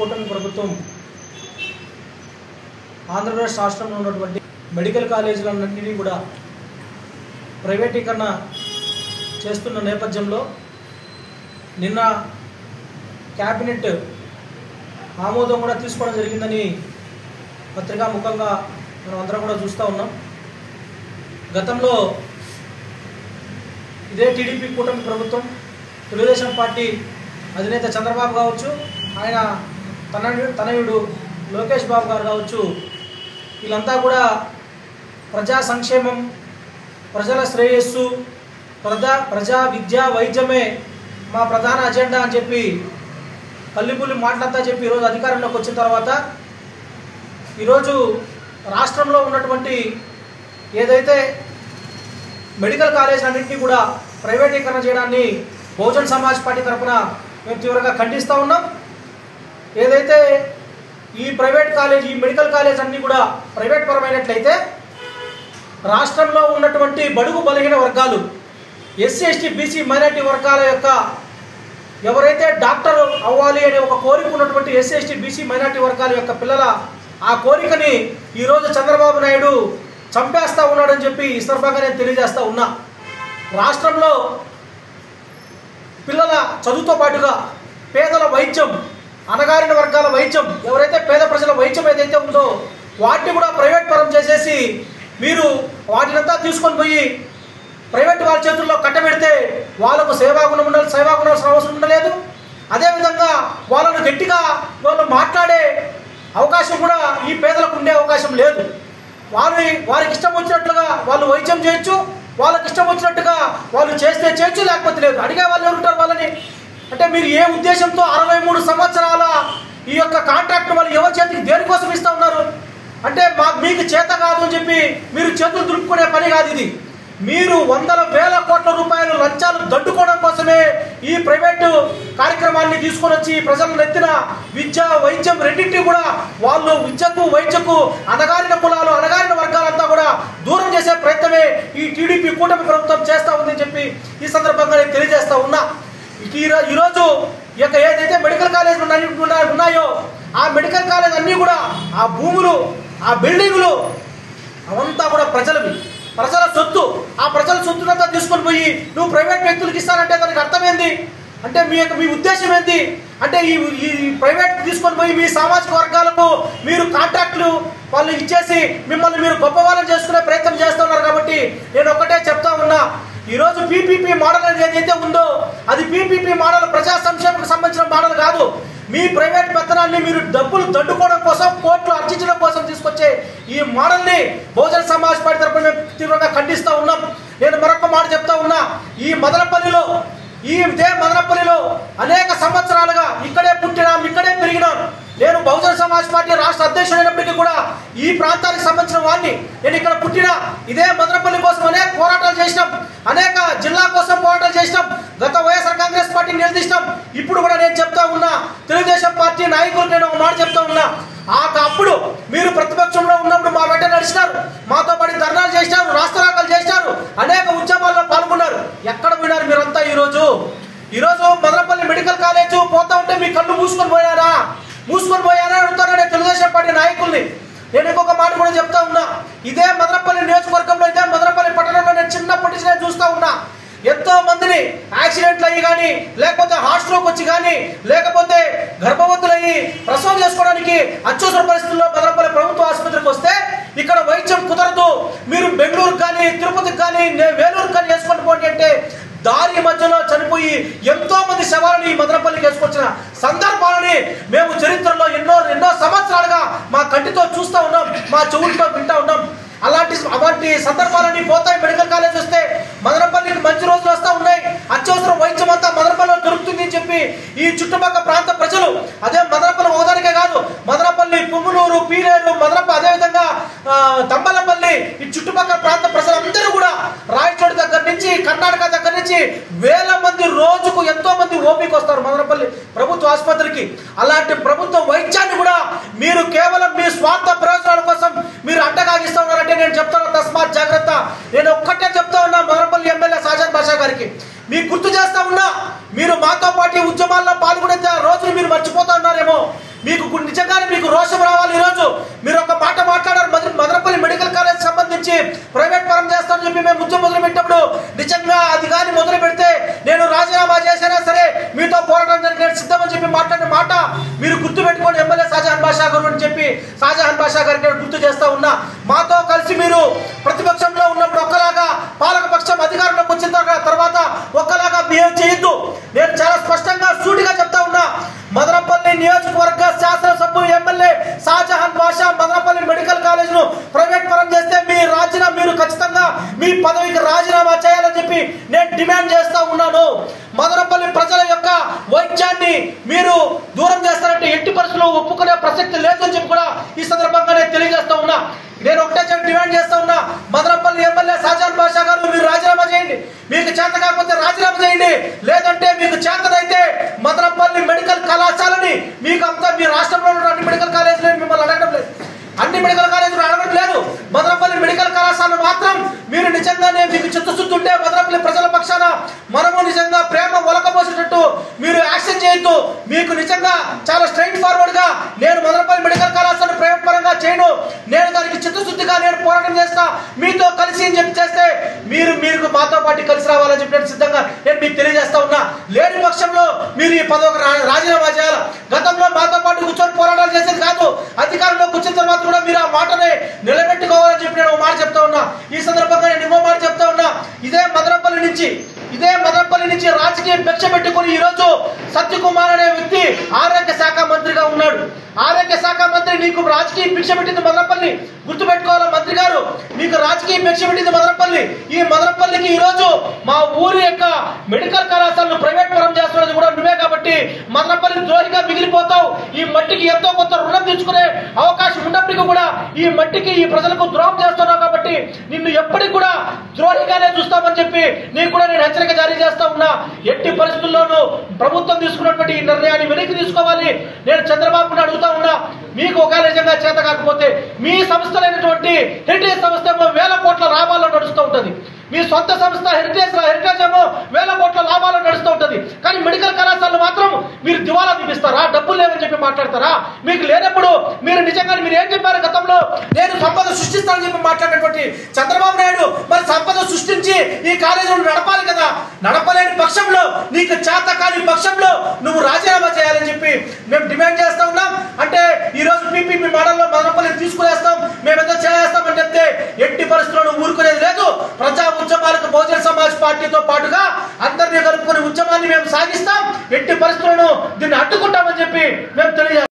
కూటమి ప్రభుత్వం ఆంధ్రప్రదేశ్ రాష్ట్రంలో ఉన్నటువంటి మెడికల్ కాలేజీలన్నింటినీ కూడా ప్రైవేటీకరణ చేస్తున్న నేపథ్యంలో నిన్న క్యాబినెట్ ఆమోదం కూడా తీసుకోవడం జరిగిందని పత్రికాముఖంగా మనం అందరం కూడా చూస్తూ ఉన్నాం. గతంలో ఇదే టీడీపీ కూటమి ప్రభుత్వం, తెలుగుదేశం పార్టీ అధినేత చంద్రబాబు కావచ్చు, ఆయన తనయుడు లోకేష్ బాబు గారు కావచ్చు, వీళ్ళంతా కూడా ప్రజా సంక్షేమం, ప్రజల శ్రేయస్సు, ప్రజా విద్యా వైద్యమే మా ప్రధాన అజెండా అని చెప్పి కల్లిపుల్లి మాటలంతా చెప్పి ఈరోజు అధికారంలోకి వచ్చిన తర్వాత ఈరోజు రాష్ట్రంలో ఉన్నటువంటి ఏదైతే మెడికల్ కాలేజీలన్నింటినీ కూడా ప్రైవేటీకరణ చేయడాన్ని బహుజన్ సమాజ్ పార్టీ తరఫున మేము తీవ్రంగా ఖండిస్తూ ఉన్నాం. ఏదైతే ఈ మెడికల్ కాలేజ్ అన్నీ కూడా ప్రైవేట్ పరమైనట్లయితే రాష్ట్రంలో ఉన్నటువంటి బడుగు బలహీన వర్గాలు, ఎస్సీ ఎస్టీ బీసీ మైనారిటీ వర్గాల యొక్క ఎవరైతే డాక్టర్ అవ్వాలి అనే ఒక కోరిక ఉన్నటువంటి ఎస్సీ ఎస్టీ బీసీ మైనారిటీ వర్గాల యొక్క పిల్లల ఆ కోరికని ఈరోజు చంద్రబాబు నాయుడు చంపేస్తూ ఉన్నాడని చెప్పి ఈ సందర్భంగా నేను తెలియజేస్తూ ఉన్నా. రాష్ట్రంలో పిల్లల చదువుతో పాటుగా పేదల వైద్యం, అణగారిన వర్గాల వైద్యం, ఎవరైతే పేద ప్రజల వైద్యం ఏదైతే ఉందో వాటిని కూడా ప్రైవేట్ పరం చేసేసి మీరు వాటినంతా తీసుకొని పోయి ప్రైవేట్ వాళ్ళ చేతుల్లో కట్టబెడితే వాళ్ళకు సేవాగుణం ఉండాల్సిన అవసరం ఉండలేదు. అదేవిధంగా వాళ్ళను గట్టిగా వాళ్ళు మాట్లాడే అవకాశం కూడా ఈ పేదలకు ఉండే అవకాశం లేదు. వారికి ఇష్టం వచ్చినట్లుగా వాళ్ళు వైద్యం చేయొచ్చు, వాళ్ళకి ఇష్టం వచ్చినట్టుగా వాళ్ళు చేస్తే చేయొచ్చు, లేకపోతే లేదు. అడిగే వాళ్ళు ఎవరుంటారు వాళ్ళని? అంటే మీరు ఏ ఉద్దేశంతో 63 సంవత్సరాల ఈ యొక్క కాంట్రాక్ట్ వాళ్ళు ఎవరి చేతికి దేనికోసం ఇస్తూ ఉన్నారు? అంటే మీకు చేత కాదు అని చెప్పి మీరు చేతులు దులుపుకునే పని కాదు ఇది. మీరు వందల వేల కోట్ల రూపాయలు లంచాలు దండుకోవడం కోసమే ఈ ప్రైవేటు కార్యక్రమాన్ని తీసుకొని వచ్చి ప్రజలను ఎత్తిన విద్య వైద్యం రెండింటినీ కూడా వాళ్ళు విద్యకు వైద్యకు అణగారిన కులాలు అణగారిన వర్గాలంతా కూడా దూరం చేసే ప్రయత్నమే ఈ టీడీపీ కూటమి ప్రభుత్వం చేస్తూ ఉందని చెప్పి ఈ సందర్భంగా నేను తెలియజేస్తా ఉన్నా. ఈరోజు ఇక ఏదైతే మెడికల్ కాలేజీలు ఉన్నాయో ఆ మెడికల్ కాలేజ్ అన్నీ కూడా ఆ భూములు ఆ బిల్డింగులు అవంతా కూడా ప్రజల సొత్తు. ఆ ప్రజల సొత్తునంతా తీసుకొని పోయి నువ్వు ప్రైవేట్ వ్యక్తులకు ఇస్తానంటే దానికి అర్థమైంది అంటే మీ ఉద్దేశం ఏంటి? అంటే ఈ ప్రైవేట్ తీసుకొని పోయి మీ సామాజిక వర్గాలకు మీరు కాంట్రాక్టులు వాళ్ళు ఇచ్చేసి మిమ్మల్ని మీరు గొప్ప వాళ్ళని చేసుకునే ప్రయత్నం చేస్తున్నారు. కాబట్టి నేను ఒకటే చెప్తా ఉన్నా, ఈరోజు పీపీపీ మోడల్ అనేది ఏదైతే ఉందో అది పీపీపీ మోడల్ ప్రజా సంక్షేమకు సంబంధించిన మోడల్ కాదు. మీ ప్రైవేట్ పెత్తనాన్ని మీరు డబ్బులు దండుకోవడం కోసం, కోర్టులు అర్చించడం కోసం తీసుకొచ్చే ఈ మోడల్ని బహుజన్ సమాజ్ పార్టీ తరఫున మేము తీవ్రంగా ఖండిస్తూ ఉన్నాం. నేను మరొక మాట చెప్తా ఉన్నా, ఇదే మదనపల్లిలో అనేక సంవత్సరాలుగా ఇక్కడే పుట్టినాం, ఇక్కడే పెరిగినాం. నేను బహుజన్ సమాజ్ పార్టీ రాష్ట్ర అధ్యక్షుడైనప్పటికీ కూడా ఈ ప్రాంతానికి సంబంధించిన వాడిని. నేను ఇక్కడ పుట్టినా ఇదే మదనపల్లి కోసం అనేక పోరాటాలు చేసినాం, అనేక జిల్లా కోసం పోరాటాలు చేసినాం, గత వైఎస్ఆర్ కాంగ్రెస్ పార్టీని నిలదీసినాం. ఇప్పుడు కూడా నేను చెప్తా ఉన్నా, తెలుగుదేశం పార్టీ నాయకులు నేను ఒక మాట చెప్తా ఉన్నా, అప్పుడు మీరు ప్రతిపక్షంలో ఉన్నప్పుడు మా వెంట నడిచినారు, మాతో పాటు ధర్నాలు చేసినారు, రాస్తారోకాలు చేసినారు, అనేక ఉద్యమాల్లో పాల్గొన్నారు. ఎక్కడ పోయినారు మీరంతా? ఈరోజు మదనపల్లి మెడికల్ కాలేజ్ పోతా ఉంటే మీ కళ్ళు మూసుకొని పోయారా అడుగుతాను నేను తెలుగుదేశం పార్టీ నాయకుల్ని. నేను ఇంకొక మాట కూడా చెప్తా ఉన్నా, ఇదే మదనపల్లి నియోజకవర్గంలో ఇదే మదనపల్లి పట్టణంలో నేను చిన్నప్పటి నుంచి నేను చూస్తా ఉన్నా, ఎంతో మందిని యాక్సిడెంట్లు అయ్యి కానీ, లేకపోతే హార్ట్ స్ట్రోక్ వచ్చి కానీ, లేకపోతే గర్భవతులయ్యి ప్రసవం చేసుకోవడానికి అత్యవసర పరిస్థితుల్లో మదనపల్లి ప్రభుత్వ ఆసుపత్రికి వస్తే ఇక్కడ వైద్యం కుదరదు, మీరు బెంగళూరు కానీ తిరుపతికి కానీ వేలూరు కానీ వేసుకొని పోండి అంటే దారి మధ్యలో చనిపోయి ఎంతో మంది శవాలను ఈ మదనపల్లికి వేసుకొచ్చిన సందర్భాలని మేము చరిత్రలో ఎన్నో సంవత్సరాలుగా మా కంటితో చూస్తూ ఉన్నాం, మా చెవులతో వింటూ ఉన్నాం. అలాంటి సందర్భాలన్నీ పోతాయి. మెడికల్ కాలేజ్ వస్తే మదనపల్లికి మంచి రోజులు వస్తూ ఉన్నాయి, అత్యవసర వైద్యం అంతా మదనపల్లిలో దొరుకుతుంది అని చెప్పి ఈ చుట్టుపక్కల ప్రాంత ప్రజలు, అదే మదనపల్లి ఒకదానికే కాదు, మదనపల్లి, పువ్వునూరు, పీలేరు, అదేవిధంగా తంబలపల్లి ఈ చుట్టుపక్కల ప్రాంత ప్రజలందరూ కూడా రాయచోటి దగ్గర నుంచి కర్ణాటక దగ్గర నుంచి వేల మంది రోజుకు ఎంతో మంది ఓపీకి వస్తారు మదనపల్లి ప్రభుత్వ ఆసుపత్రికి. అలాంటి ప్రభుత్వ వైద్యాన్ని కూడా మీరు కేవలం మీ స్వార్థ ప్రయోజనాల కోసం మీరు అడ్డగాగిస్తూ ఉన్నారంటే నేను చెప్తాను, తస్మాత్ జాగ్రత్త. నేను ఒక్కటే చెప్తా ఉన్నా మదనపల్లి ఎమ్మెల్యే షాజాన్ బాషా గారికి, మీకు గుర్తు చేస్తా ఉన్నా, మీరు మాతో పాటు ఉద్యమాల్లో పాల్గొనే రోజులు మీరు మర్చిపోతా ఉన్నారేమో. మీకు నిజంగానే మీకు రోషం రావాలి. ఈరోజు మీరు ఒక మాట మాట్లాడారు, మదనపల్లి మెడికల్ కాలేజ్ సంబంధించి ప్రైవేట్ పరం చేస్తామని చెప్పి మేము ఉద్యమం మొదలు పెట్టినప్పుడు నిజంగా అది కానీ మొదలు పెడితే నేను రాజీనామా చేసినా సరే మీతో పోరాటానికి నేను సిద్ధమని చెప్పి మాట్లాడిన మాట మీరు గుర్తు పెట్టుకోండి. ఎమ్మెల్యే షాజహాన్ బాషా గారు అని చెప్పి షాజహాన్ బాషా గారికి నేను గుర్తు చేస్తా ఉన్నా. మాతో కలిసి మీరు ప్రతిపక్షంలో ఉన్నప్పుడు ఒక్కలాగా, పాలకపక్షం అధికారంలోకి వచ్చిన తర్వాత ఒక్కలాగా బిహేవ్ చేయొద్దు. నేను చాలా స్పష్టంగా సూటిగా చెప్తా ఉన్నా. మదనపల్లి నియోజకవర్గ శాసనసభ్యులు ఎమ్మెల్యే షాజహాన్ బాషా మదనపల్లి మెడికల్ కాలేజ్ ను ప్రైవేట్ పరం చేస్తే మీరు ఖచ్చితంగా మీ పదవికి రాజీనామా చేయాలని చెప్పి నేను డిమాండ్ చేస్తా ఉన్నాను. మదనపల్లి ప్రజల యొక్క వైద్యాన్ని మీరు దూరం చేస్తారంటే ఎట్టి పరిస్థితుల్లో ఒప్పుకునే ప్రసక్తి లేదని చెప్పి కూడా ఈ సందర్భంగా నేను తెలియజేస్తా ఉన్నా. నేను ఒకటే డిమాండ్ చేస్తా ఉన్నా, మదనపల్లి ఎమ్మెల్యే షాజహాన్ బాషా గారు మీరు రాజీనామా చేయండి. మీకు చేత కాకపోతే రాజీనామా చేయండి. లేదంటే మీకు చేతనైతే మదనపల్లి మెడికల్ కళాశాలని మీకు అంతా మీ రాష్ట్రంలో ఉన్న అన్ని మెడికల్ కాలేజీలు మిమ్మల్ని అడగడం లేదు, అన్ని మెడికల్ కాలేజీలు అడగడం లేదు. మదనపల్లి మెడికల్ కళాశాల మాత్రం మీరు నిజంగానే మీకు చిత్తశుద్ధి ఉంటే మదనపల్లి ప్రజల పక్షాన మనము నిజంగా ప్రేమ ఒలకబోసేటట్టు మీరు యాక్షన్ చేయొద్దు. మీకు నిజంగా చాలా స్ట్రైట్ ఫార్వర్డ్ గా నేను మదనపల్లి మెడికల్ కళాశాల ప్రైవేట్ పరంగా చేయను, నేను దానికి చిత్తశుద్ధిగా నేను పోరాటం చేస్తా మీతో కలిసి అని చెప్పి చేస్తే మీరు మాతో పాటు కలిసి రావాలని చెప్పి నేను సిద్ధంగా నేను మీకు తెలియజేస్తా ఉన్నా. లేని పక్షంలో మీరు ఈ పదవికి రాజీనామా చేయాలి. గతంలో మాతో పాటు కూర్చొని పోరాటాలు చేసేది కాదు, అధికారంలో కూర్చున్న తర్వాత కూడా మీరు ఆ మాటనే నిలబెట్టుకోవాలని చెప్పి నేను మాట చెప్తా ఉన్నా. ఈ సందర్భంగా నేను ఇంకో మాట చెప్తా ఉన్నా. ఇదే మదనపల్లి నుంచి రాజకీయ భిక్ష పెట్టుకుని ఈరోజు సత్యకుమార్ అనే వ్యక్తి ఆరోగ్య శాఖ మంత్రిగా ఉన్నాడు. ఆరోగ్య శాఖ మంత్రి నీకు రాజకీయ భిక్ష పెట్టింది మదనపల్లి, గుర్తుపెట్టుకోవాలి మంత్రి గారు, నీకు రాజకీయ భిక్ష పెట్టింది మదనపల్లి. ఈ మదనపల్లికి ఈరోజు మా ఊరి యొక్క మెడికల్ కళాశాలను ప్రైవేట్ పరం చేస్తున్నది కూడా నువ్వే కాబట్టి మదనపల్లి ద్రోహిగా మిగిలిపోతావు. ఈ మట్టికి ఎంతో కొంత రుణం తీర్చుకునే అవకాశం ఉన్నప్పటికీ కూడా ఈ మట్టికి ఈ ప్రజలకు ద్రోహం చేస్తున్నావు కాబట్టి నిన్ను ఎప్పటికి కూడా ద్రోహిగానే చూస్తామని చెప్పి నీకు కూడా నేను హెచ్చరిక జారీ చేస్తా ఉన్నా. ఎట్టి పరిస్థితుల్లోనూ ప్రభుత్వం తీసుకున్నటువంటి ఈ నిర్ణయాన్ని వెనక్కి తీసుకోవాలి. నేను చంద్రబాబుని అడుగుతా ఉన్నా, మీకు ఒకవేళ నిజంగా చేత కాకపోతే మీ సంస్థలైనటువంటి హెరిటేజ్ సంస్థ ఏమో 1000 కోట్ల లాభాల్లో నడుస్తూ ఉంటుంది, మీ సొంత సంస్థ హెరిటేజ్ ఏమో 1000 కోట్ల లాభాల్లో నడుస్తూ ఉంటుంది. కానీ మెడికల్ కళాశాలలు మాత్రం మీరు దివాలా చూపిస్తారా? డబ్బులు లేవని చెప్పి మాట్లాడతారా? మీకు లేనప్పుడు మీరు నిజంగా మీరు ఏం చెప్పారు గతంలో? నేను సంపద సృష్టిస్తానని చెప్పి మాట్లాడినటువంటి చంద్రబాబు నాయుడు మరి సంపద సృష్టించి ఈ కాలేజీలను నడపాలి కదా. నడపలేని పక్షంలో, నీకు చేత కాని పక్షంలో నువ్వు రాజీనామా చేయాలని చెప్పి మేము డిమాండ్ చేస్తా ఉన్నాం. అంటే ఈ రోజు పీపీపీ మోడల్లో మదనపల్లిని తీసుకునేస్తాం, మేమేదో చేస్తామని చెప్తే ఎట్టి పరిస్థితుల్లో ఊరుకునేది లేదు. ప్రజా ఉద్యమాలకు బహుజన సమాజ్ పార్టీతో పాటు